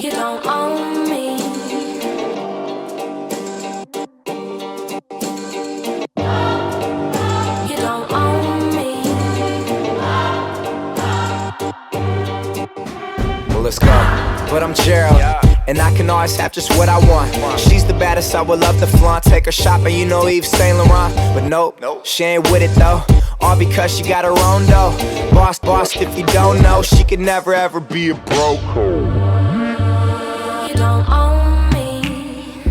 You don't own me. You don't own me. Well, let's go. But I'm Gerald, and I can always have just what I want. She's the baddest, I would love to flaunt. Take her shopping, you know Yves Saint Laurent. But nope, she ain't with it though. All because she got her own dough. Boss, if you don't know, she could never ever be a broke. You don't own me.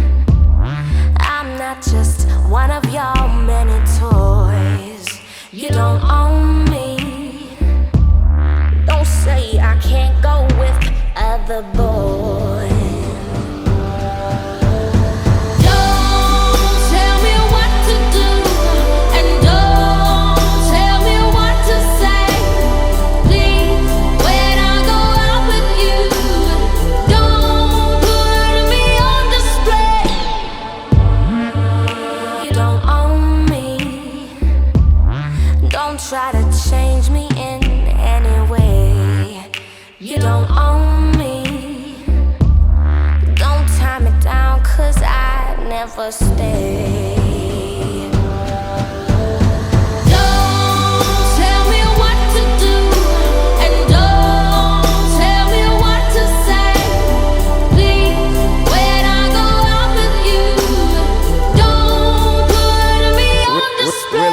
I'm not just one of your many toys. You don't own me. Don't say I can't go with other boys. Don't tell me what to do, and don't tell me what to say. Please, when I go out with you, don't put me on display. You don't own me. Don't try to change me in any way. You don't own me. Don't tie me down, 'cause I never stay. Don't tell me what to do, and don't tell me what to say. Please, when I go out with you, don't put me on display.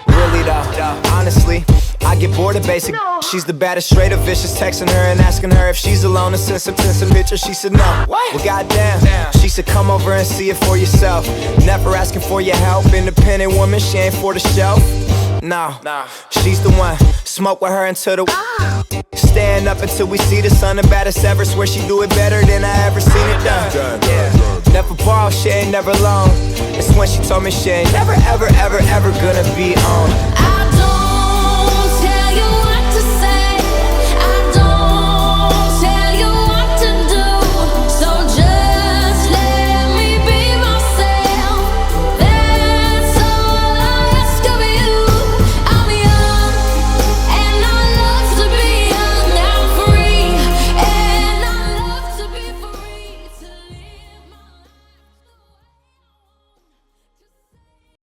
Really though, honestly, I get bored of basic. She's the baddest, straight up vicious. Texting her and asking her if she's alone and send some pictures. She said no. Well, goddamn. She said come over and see it for yourself. Never asking for your help. Independent woman, she ain't for the shelf. No, she's the one. Smoke with her until the stand up until we see the sun. The baddest ever. Swear she do it better than I ever seen it done. Yeah. Never borrow, she ain't never alone. It's when she told me she ain't never, ever, ever, ever gonna be on.